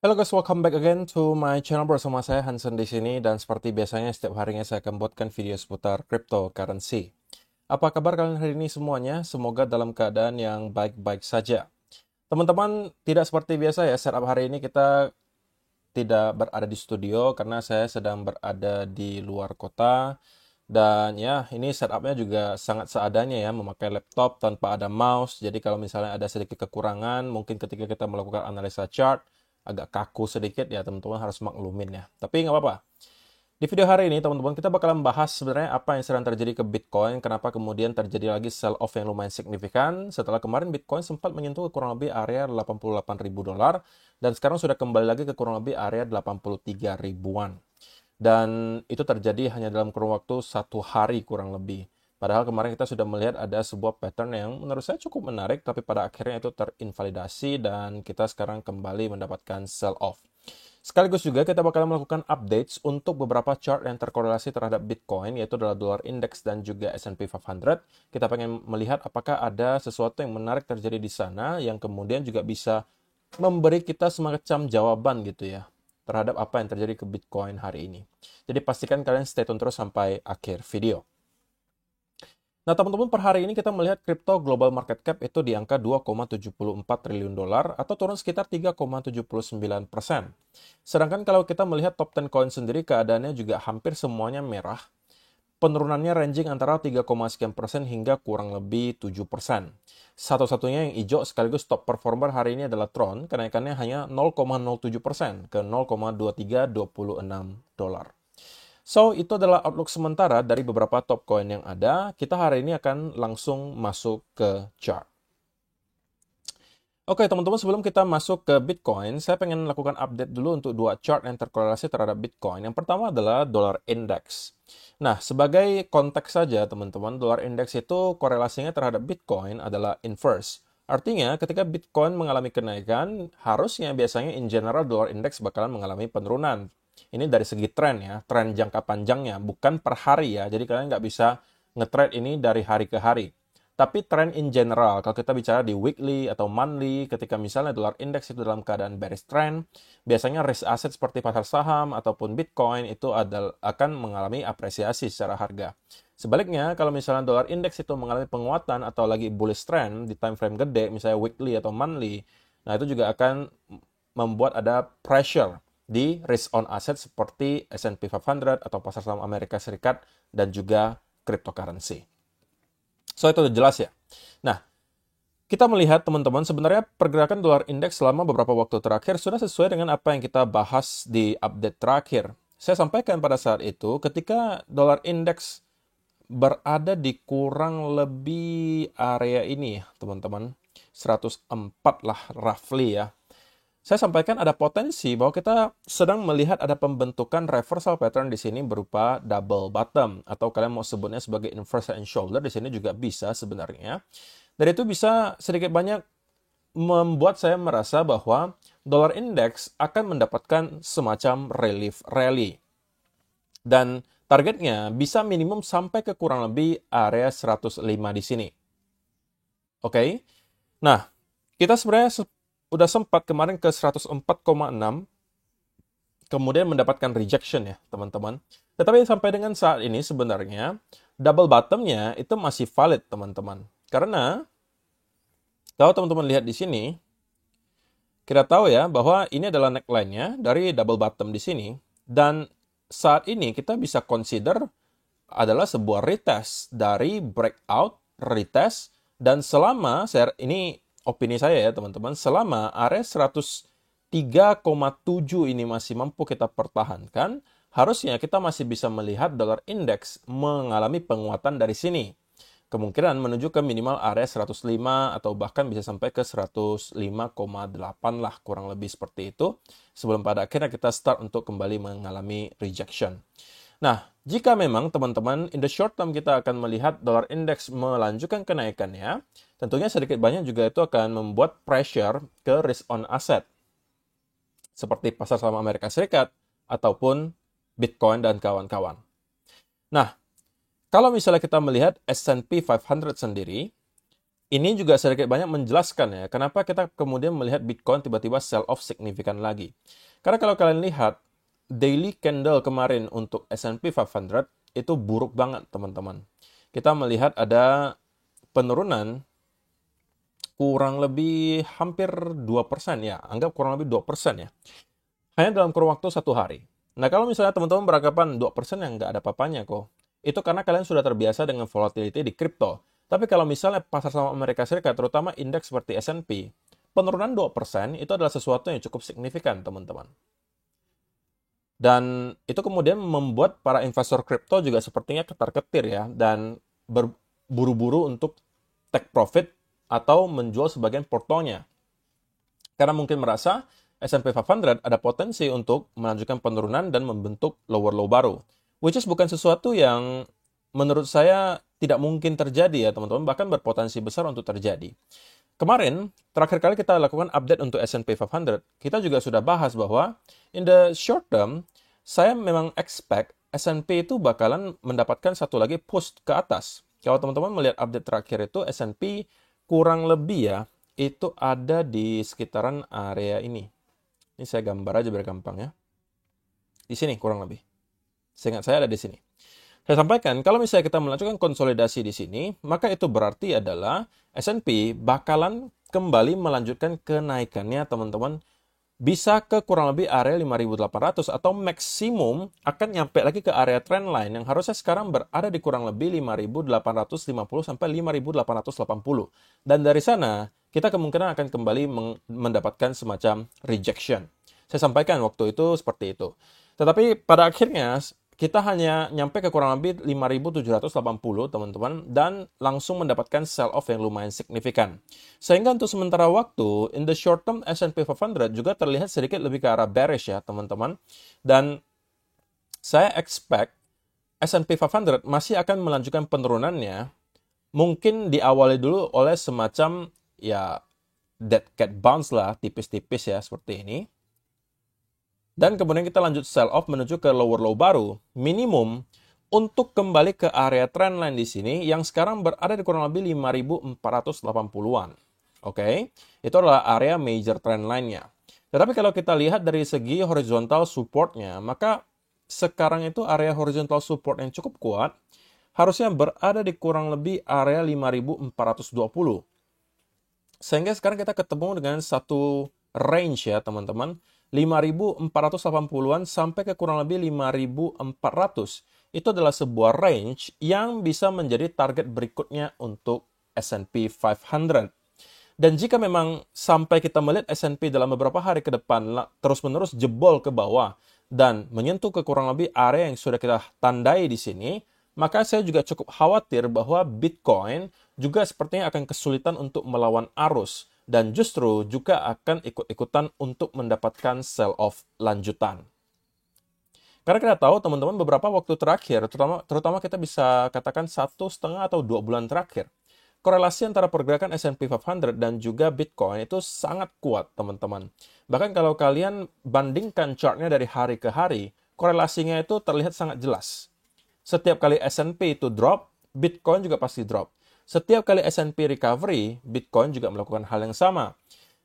Halo guys, welcome back again to my channel bersama saya Hansen di sini dan seperti biasanya setiap harinya saya akan buatkan video seputar cryptocurrency. Apa kabar kalian hari ini semuanya? Semoga dalam keadaan yang baik-baik saja. Teman-teman, tidak seperti biasa ya, setup hari ini kita tidak berada di studio karena saya sedang berada di luar kota. Dan ya, ini setupnya juga sangat seadanya ya, memakai laptop tanpa ada mouse. Jadi kalau misalnya ada sedikit kekurangan, mungkin ketika kita melakukan analisa chart, agak kaku sedikit ya teman-teman harus maklumin ya. Tapi nggak apa-apa. Di video hari ini teman-teman kita bakalan bahas sebenarnya apa yang sedang terjadi ke Bitcoin, kenapa kemudian terjadi lagi sell off yang lumayan signifikan setelah kemarin Bitcoin sempat menyentuh kurang lebih area 88.000 dolar dan sekarang sudah kembali lagi ke kurang lebih area 83 ribuan. Dan itu terjadi hanya dalam kurun waktu 1 hari kurang lebih. Padahal kemarin kita sudah melihat ada sebuah pattern yang menurut saya cukup menarik, tapi pada akhirnya itu terinvalidasi dan kita sekarang kembali mendapatkan sell off. Sekaligus juga kita bakal melakukan updates untuk beberapa chart yang terkorelasi terhadap Bitcoin, yaitu adalah dolar index dan juga S&P 500. Kita pengen melihat apakah ada sesuatu yang menarik terjadi di sana yang kemudian juga bisa memberi kita semacam jawaban gitu ya terhadap apa yang terjadi ke Bitcoin hari ini. Jadi pastikan kalian stay tune terus sampai akhir video. Nah, teman-teman, per hari ini kita melihat crypto global market cap itu di angka 2,74 triliun dolar atau turun sekitar 3,79%. Sedangkan kalau kita melihat top 10 coin sendiri, keadaannya juga hampir semuanya merah. Penurunannya ranging antara 3, sekian persen hingga kurang lebih 7%. Satu-satunya yang hijau sekaligus top performer hari ini adalah Tron, kenaikannya hanya 0,07% ke 0,2326 dolar. So, itu adalah outlook sementara dari beberapa top coin yang ada. Kita hari ini akan langsung masuk ke chart. Oke, teman-teman, sebelum kita masuk ke Bitcoin, saya pengen lakukan update dulu untuk dua chart yang terkorelasi terhadap Bitcoin. Yang pertama adalah dollar index. Nah, sebagai konteks saja, teman-teman, dollar index itu korelasinya terhadap Bitcoin adalah inverse. Artinya, ketika Bitcoin mengalami kenaikan, harusnya biasanya in general dollar index bakalan mengalami penurunan. Ini dari segi tren ya, tren jangka panjangnya, bukan per hari ya. Jadi kalian nggak bisa nge-trade ini dari hari ke hari. Tapi tren in general, kalau kita bicara di weekly atau monthly, ketika misalnya dolar index itu dalam keadaan bearish trend, biasanya risk asset seperti pasar saham ataupun Bitcoin itu akan mengalami apresiasi secara harga. Sebaliknya, kalau misalnya dolar index itu mengalami penguatan atau lagi bullish trend di time frame gede, misalnya weekly atau monthly, nah itu juga akan membuat ada pressure di risk on asset seperti S&P 500 atau pasar saham Amerika Serikat dan juga cryptocurrency. So, itu udah jelas ya. Nah, kita melihat teman-teman sebenarnya pergerakan dolar indeks selama beberapa waktu terakhir sudah sesuai dengan apa yang kita bahas di update terakhir. Saya sampaikan pada saat itu ketika dolar indeks berada di kurang lebih area ini ya, teman-teman. 104 lah roughly ya. Saya sampaikan ada potensi bahwa kita sedang melihat ada pembentukan reversal pattern di sini berupa double bottom atau kalian mau sebutnya sebagai inverse and shoulder di sini juga bisa sebenarnya. Dan itu bisa sedikit banyak membuat saya merasa bahwa dollar index akan mendapatkan semacam relief rally. Dan targetnya bisa minimum sampai ke kurang lebih area 105 di sini. Oke. Nah, kita sebenarnya udah sempat kemarin ke 104,6, kemudian mendapatkan rejection ya, teman-teman. Tetapi sampai dengan saat ini sebenarnya double bottom-nya itu masih valid, teman-teman. Karena kalau teman-teman lihat di sini, kita tahu ya bahwa ini adalah neckline-nya dari double bottom di sini. Dan saat ini kita bisa consider adalah sebuah retest dari breakout, retest, dan selama, ini opini saya ya teman-teman, selama area 103,7 ini masih mampu kita pertahankan, harusnya kita masih bisa melihat dolar index mengalami penguatan dari sini. Kemungkinan menuju ke minimal area 105 atau bahkan bisa sampai ke 105,8 lah, kurang lebih seperti itu. Sebelum pada akhirnya kita start untuk kembali mengalami rejection. Nah, jika memang teman-teman in the short term kita akan melihat dolar index melanjutkan kenaikannya, tentunya sedikit banyak juga itu akan membuat pressure ke risk on asset. Seperti pasar saham Amerika Serikat ataupun Bitcoin dan kawan-kawan. Nah, kalau misalnya kita melihat S&P 500 sendiri, Ini juga sedikit banyak menjelaskan ya, kenapa kita kemudian melihat Bitcoin tiba-tiba sell off signifikan lagi. Karena kalau kalian lihat, daily candle kemarin untuk S&P 500 itu buruk banget, teman-teman. Kita melihat ada penurunan kurang lebih hampir 2% ya, anggap kurang lebih 2% ya. Hanya dalam kurun waktu 1 hari. Nah, kalau misalnya teman-teman beranggapan 2% yang nggak ada apa-apanya kok, itu karena kalian sudah terbiasa dengan volatility di kripto. Tapi kalau misalnya pasar saham Amerika Serikat, terutama indeks seperti S&P, penurunan 2% itu adalah sesuatu yang cukup signifikan, teman-teman. Dan itu kemudian membuat para investor kripto juga sepertinya ketar-ketir ya, dan berburu-buru untuk take profit atau menjual sebagian portonya. Karena mungkin merasa S&P 500 ada potensi untuk melanjutkan penurunan dan membentuk lower low baru. Which is bukan sesuatu yang menurut saya tidak mungkin terjadi ya teman-teman, bahkan berpotensi besar untuk terjadi. Kemarin, terakhir kali kita lakukan update untuk S&P 500, kita juga sudah bahas bahwa in the short term, saya memang expect S&P itu bakalan mendapatkan satu lagi push ke atas. Kalau teman-teman melihat update terakhir itu, S&P kurang lebih ya, itu ada di sekitaran area ini. Ini saya gambar aja biar gampang ya. Di sini kurang lebih. Seingat saya ada di sini. Saya sampaikan, kalau misalnya kita melanjutkan konsolidasi di sini, maka itu berarti adalah S&P bakalan kembali melanjutkan kenaikannya, teman-teman. Bisa ke kurang lebih area 5.800 atau maksimum akan nyampe lagi ke area trendline yang harusnya sekarang berada di kurang lebih 5.850 sampai 5.880. Dan dari sana, kita kemungkinan akan kembali mendapatkan semacam rejection. Saya sampaikan waktu itu seperti itu. Tetapi pada akhirnya kita hanya nyampe ke kurang lebih 5.780 teman-teman dan langsung mendapatkan sell off yang lumayan signifikan. Sehingga untuk sementara waktu in the short term S&P 500 juga terlihat sedikit lebih ke arah bearish ya teman-teman. Dan saya expect S&P 500 masih akan melanjutkan penurunannya, mungkin diawali dulu oleh semacam ya dead cat bounce lah, tipis-tipis ya seperti ini. Dan kemudian kita lanjut sell off menuju ke lower low baru, minimum untuk kembali ke area trendline di sini yang sekarang berada di kurang lebih 5.480-an. Oke, itu adalah area major trendline-nya. Tetapi kalau kita lihat dari segi horizontal support-nya, maka sekarang itu area horizontal support yang cukup kuat harusnya berada di kurang lebih area 5.420. Sehingga sekarang kita ketemu dengan satu range ya teman-teman, 5.480-an sampai ke kurang lebih 5.400. Itu adalah sebuah range yang bisa menjadi target berikutnya untuk S&P 500. Dan jika memang sampai kita melihat S&P dalam beberapa hari ke depan terus-menerus jebol ke bawah dan menyentuh ke kurang lebih area yang sudah kita tandai di sini, maka saya juga cukup khawatir bahwa Bitcoin juga sepertinya akan kesulitan untuk melawan arus dan justru juga akan ikut-ikutan untuk mendapatkan sell-off lanjutan. Karena kita tahu teman-teman beberapa waktu terakhir, terutama kita bisa katakan 1,5 atau 2 bulan terakhir, korelasi antara pergerakan S&P 500 dan juga Bitcoin itu sangat kuat, teman-teman. Bahkan kalau kalian bandingkan chartnya dari hari ke hari, korelasinya itu terlihat sangat jelas. Setiap kali S&P itu drop, Bitcoin juga pasti drop. Setiap kali S&P recovery, Bitcoin juga melakukan hal yang sama.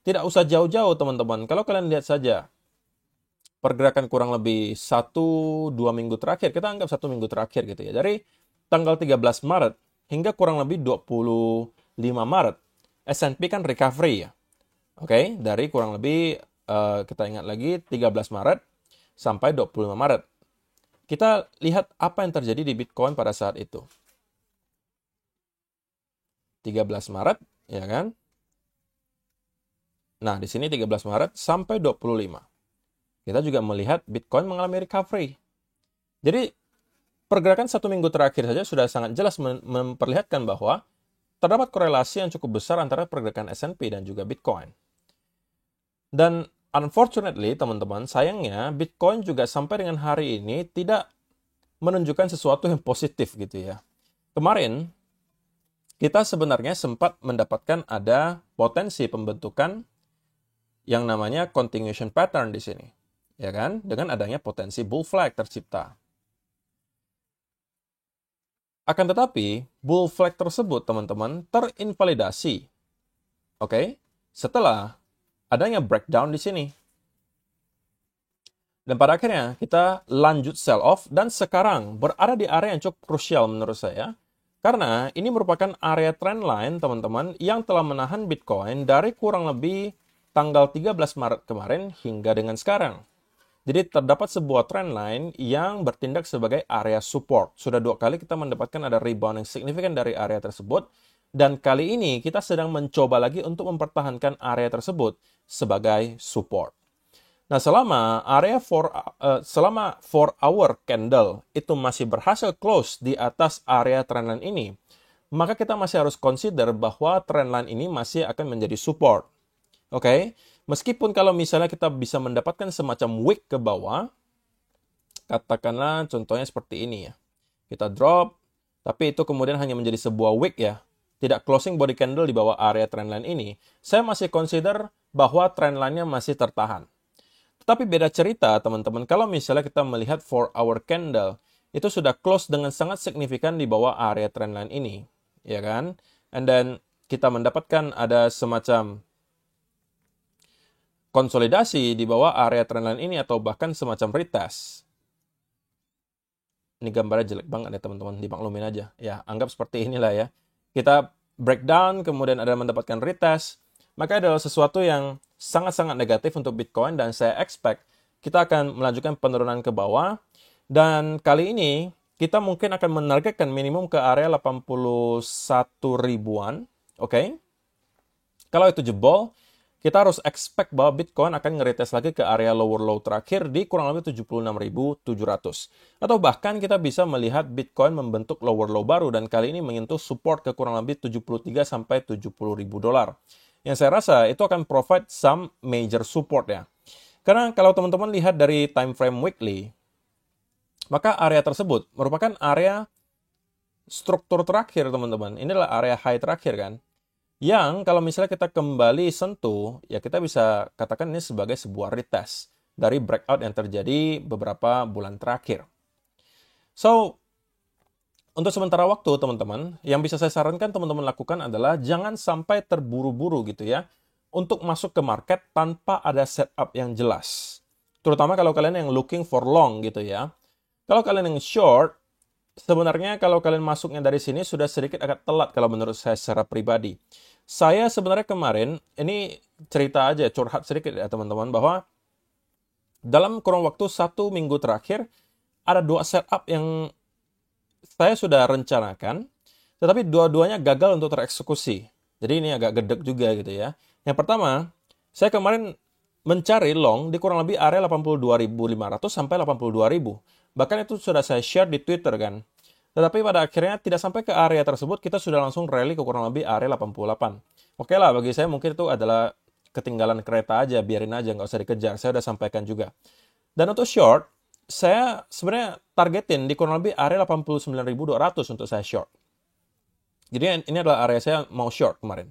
Tidak usah jauh-jauh, teman-teman. Kalau kalian lihat saja, pergerakan kurang lebih 1-2 minggu terakhir, kita anggap 1 minggu terakhir gitu ya. Dari tanggal 13 Maret hingga kurang lebih 25 Maret, S&P kan recovery ya. Oke, dari kurang lebih, kita ingat lagi, 13 Maret sampai 25 Maret. Kita lihat apa yang terjadi di Bitcoin pada saat itu. 13 Maret, ya kan? Nah, di sini 13 Maret sampai 25. Kita juga melihat Bitcoin mengalami recovery. Jadi, pergerakan 1 minggu terakhir saja sudah sangat jelas memperlihatkan bahwa terdapat korelasi yang cukup besar antara pergerakan S&P dan juga Bitcoin. Dan unfortunately, teman-teman, sayangnya Bitcoin juga sampai dengan hari ini tidak menunjukkan sesuatu yang positif gitu ya. Kemarin, kita sebenarnya sempat mendapatkan ada potensi pembentukan yang namanya continuation pattern di sini. Ya kan? Dengan adanya potensi bull flag tercipta. Akan tetapi, bull flag tersebut, teman-teman, terinvalidasi. Oke? Setelah adanya breakdown di sini. Dan pada akhirnya, kita lanjut sell off, dan sekarang berada di area yang cukup krusial menurut saya. Karena ini merupakan area trendline, teman-teman, yang telah menahan Bitcoin dari kurang lebih tanggal 13 Maret kemarin hingga dengan sekarang. Jadi terdapat sebuah trendline yang bertindak sebagai area support. Sudah 2 kali kita mendapatkan ada rebound yang signifikan dari area tersebut. Dan kali ini kita sedang mencoba lagi untuk mempertahankan area tersebut sebagai support. Nah, selama 4 hour candle itu masih berhasil close di atas area trendline ini, maka kita masih harus consider bahwa trendline ini masih akan menjadi support. Oke? Meskipun kalau misalnya kita bisa mendapatkan semacam wick ke bawah, katakanlah contohnya seperti ini ya. Kita drop, tapi itu kemudian hanya menjadi sebuah wick ya. Tidak closing body candle di bawah area trendline ini. Saya masih consider bahwa trendline-nya masih tertahan. Tetapi beda cerita, teman-teman, kalau misalnya kita melihat 4 hour candle, itu sudah close dengan sangat signifikan di bawah area trendline ini, ya kan? And then kita mendapatkan ada semacam konsolidasi di bawah area trendline ini atau bahkan semacam retest. Ini gambarnya jelek banget ya, teman-teman, dimaklumin aja. Ya, anggap seperti inilah ya. Kita breakdown, kemudian ada mendapatkan retest, maka adalah sesuatu yang sangat-sangat negatif untuk Bitcoin, dan saya expect kita akan melanjutkan penurunan ke bawah, dan kali ini kita mungkin akan menargetkan minimum ke area 81 ribuan, oke? Kalau itu jebol, kita harus expect bahwa Bitcoin akan nge-retest lagi ke area lower low terakhir di kurang lebih 76.700. Atau bahkan kita bisa melihat Bitcoin membentuk lower low baru, dan kali ini menyentuh support ke kurang lebih 73 sampai 70 ribu dolar. Yang saya rasa itu akan provide some major support ya. Karena kalau teman-teman lihat dari time frame weekly, maka area tersebut merupakan area struktur terakhir, teman-teman. Ini adalah area high terakhir kan. Yang kalau misalnya kita kembali sentuh, ya kita bisa katakan ini sebagai sebuah retest dari breakout yang terjadi beberapa bulan terakhir. So, untuk sementara waktu, teman-teman, yang bisa saya sarankan teman-teman lakukan adalah jangan sampai terburu-buru gitu ya, untuk masuk ke market tanpa ada setup yang jelas. Terutama kalau kalian yang looking for long gitu ya. Kalau kalian yang short, sebenarnya kalau kalian masuknya dari sini sudah sedikit agak telat kalau menurut saya secara pribadi. Saya sebenarnya kemarin, ini cerita aja, curhat sedikit ya teman-teman, bahwa dalam kurang waktu 1 minggu terakhir, ada 2 setup yang saya sudah rencanakan, tetapi dua-duanya gagal untuk tereksekusi. Jadi ini agak gedek juga gitu ya. Yang pertama, saya kemarin mencari long di kurang lebih area 82.500 sampai 82.000. Bahkan itu sudah saya share di Twitter kan. Tetapi pada akhirnya tidak sampai ke area tersebut, kita sudah langsung rally ke kurang lebih area 88. Oke lah, bagi saya mungkin itu adalah ketinggalan kereta aja, biarin aja, nggak usah dikejar. Saya udah sampaikan juga. Dan untuk short, saya sebenarnya targetin di kurang lebih area 89.200 untuk saya short. Jadi ini adalah area saya mau short kemarin.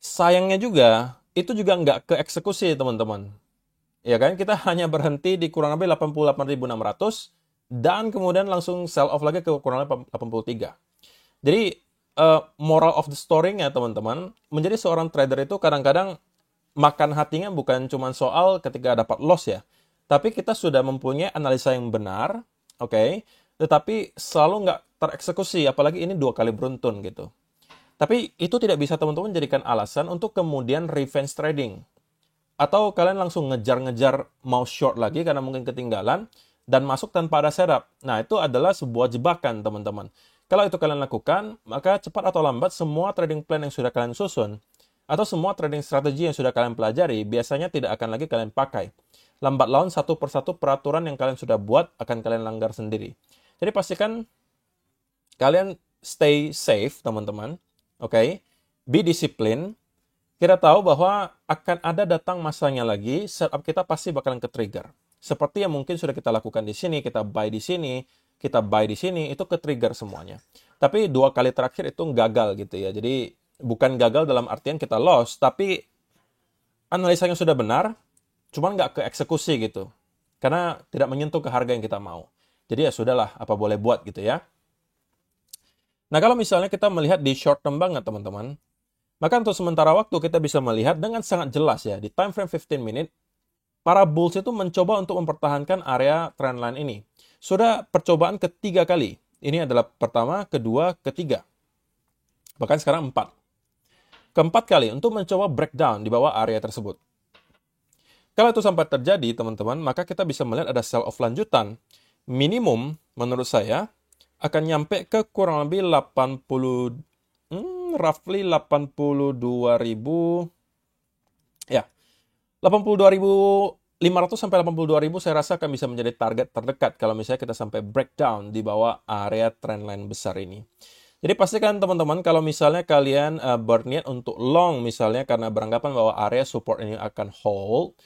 Sayangnya juga, itu juga nggak keeksekusi teman-teman. Ya kan, kita hanya berhenti di kurang lebih 88.600 dan kemudian langsung sell off lagi ke kurang lebih 83. Jadi, moral of the story-nya teman-teman, menjadi seorang trader itu kadang-kadang makan hatinya bukan cuma soal ketika dapat loss ya. Tapi kita sudah mempunyai analisa yang benar, oke? Tetapi selalu nggak tereksekusi, apalagi ini 2 kali beruntun gitu. Tapi itu tidak bisa teman-teman jadikan alasan untuk kemudian revenge trading. Atau kalian langsung ngejar-ngejar mau short lagi karena mungkin ketinggalan, dan masuk tanpa ada setup. Nah, itu adalah sebuah jebakan teman-teman. Kalau itu kalian lakukan, maka cepat atau lambat semua trading plan yang sudah kalian susun, atau semua trading strategi yang sudah kalian pelajari, biasanya tidak akan lagi kalian pakai. Lambat laun satu persatu peraturan yang kalian sudah buat akan kalian langgar sendiri. Jadi pastikan kalian stay safe, teman-teman. Oke? Be discipline. Kita tahu bahwa akan ada datang masanya lagi, setup kita pasti bakalan ke-trigger. Seperti yang mungkin sudah kita lakukan di sini, kita buy di sini, kita buy di sini, itu ke-trigger semuanya. Tapi 2 kali terakhir itu gagal gitu ya. Jadi bukan gagal dalam artian kita loss, tapi analisanya sudah benar, cuman nggak keeksekusi gitu. Karena tidak menyentuh ke harga yang kita mau. Jadi ya sudahlah, apa boleh buat gitu ya. Nah, kalau misalnya kita melihat di short term banget, teman-teman, maka untuk sementara waktu kita bisa melihat dengan sangat jelas ya, di time frame 15 minute, para bulls itu mencoba untuk mempertahankan area trendline ini. Sudah percobaan ketiga kali. Ini adalah pertama, kedua, ketiga. Bahkan sekarang 4. Keempat kali untuk mencoba breakdown di bawah area tersebut. Kalau itu sampai terjadi, teman-teman, maka kita bisa melihat ada sell off lanjutan. Minimum, menurut saya, akan nyampe ke kurang lebih 80, roughly 82.000, ya, 82.500 sampai 82.000 saya rasa akan bisa menjadi target terdekat kalau misalnya kita sampai breakdown di bawah area trendline besar ini. Jadi pastikan teman-teman kalau misalnya kalian berniat untuk long misalnya karena beranggapan bahwa area support ini akan hold,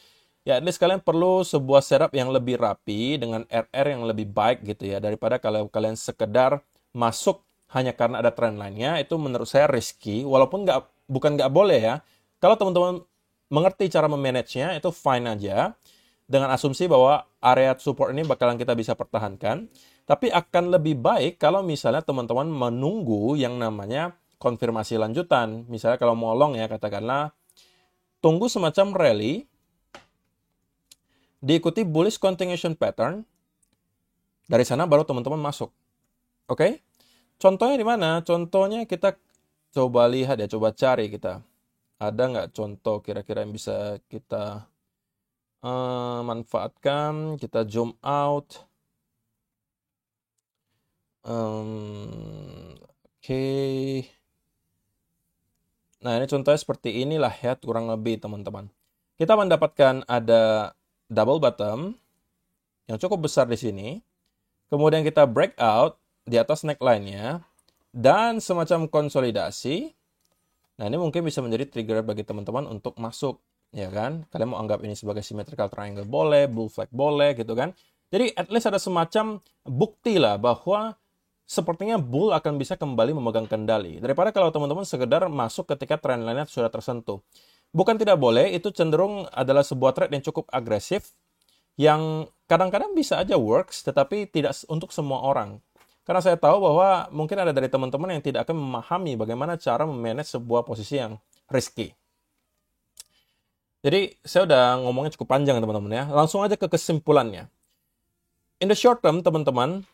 ya at least kalian perlu sebuah setup yang lebih rapi dengan RR yang lebih baik gitu ya daripada kalau kalian sekedar masuk hanya karena ada trendline-nya. Itu menurut saya risky walaupun bukan nggak boleh ya. Kalau teman-teman mengerti cara memanage-nya itu fine aja dengan asumsi bahwa area support ini bakalan kita bisa pertahankan. Tapi akan lebih baik kalau misalnya teman-teman menunggu yang namanya konfirmasi lanjutan. Misalnya kalau mau long ya, katakanlah tunggu semacam rally, diikuti bullish continuation pattern, dari sana baru teman-teman masuk. Oke? Contohnya di mana? Contohnya kita coba lihat ya, coba cari kita. Ada nggak contoh kira-kira yang bisa kita manfaatkan? Kita zoom out. Oke. Nah, ini contohnya seperti inilah ya, kurang lebih teman-teman. Kita mendapatkan ada double bottom yang cukup besar di sini. Kemudian kita breakout di atas neckline-nya. Dan semacam konsolidasi. Nah, ini mungkin bisa menjadi trigger bagi teman-teman untuk masuk. Ya kan? Kalian mau anggap ini sebagai symmetrical triangle boleh, bull flag boleh gitu kan. Jadi at least ada semacam bukti lah bahwa sepertinya bull akan bisa kembali memegang kendali. Daripada kalau teman-teman sekedar masuk ketika trendline-nya sudah tersentuh. Bukan tidak boleh, itu cenderung adalah sebuah trade yang cukup agresif, yang kadang-kadang bisa aja works, tetapi tidak untuk semua orang. Karena saya tahu bahwa mungkin ada dari teman-teman yang tidak akan memahami bagaimana cara memanage sebuah posisi yang risky. Jadi, saya udah ngomongnya cukup panjang teman-teman ya. Langsung aja ke kesimpulannya. In the short term, teman-teman,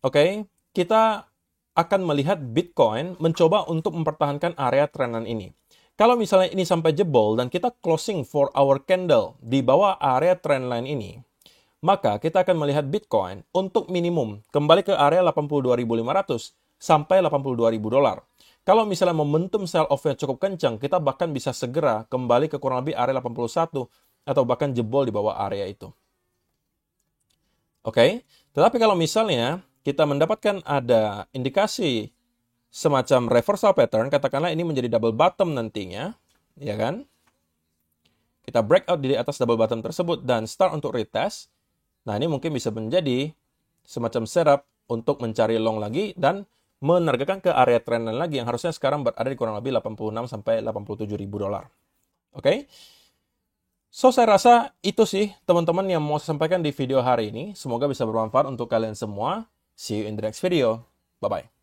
oke, kita akan melihat Bitcoin mencoba untuk mempertahankan area trendline ini. Kalau misalnya ini sampai jebol dan kita closing for our candle di bawah area trendline ini, maka kita akan melihat Bitcoin untuk minimum kembali ke area 82.500 sampai 82.000 dolar. Kalau misalnya momentum sell off-nya cukup kencang, kita bahkan bisa segera kembali ke kurang lebih area 81 atau bahkan jebol di bawah area itu. Oke, tetapi kalau misalnya kita mendapatkan ada indikasi semacam reversal pattern, katakanlah ini menjadi double bottom nantinya, ya kan? Kita breakout di atas double bottom tersebut dan start untuk retest. Nah, ini mungkin bisa menjadi semacam setup untuk mencari long lagi dan menergakan ke area trendline lagi yang harusnya sekarang berada di kurang lebih 86 sampai 87 ribu dolar. Oke? So, saya rasa itu sih teman-teman yang mau saya sampaikan di video hari ini. Semoga bisa bermanfaat untuk kalian semua. See you in the next video. Bye-bye.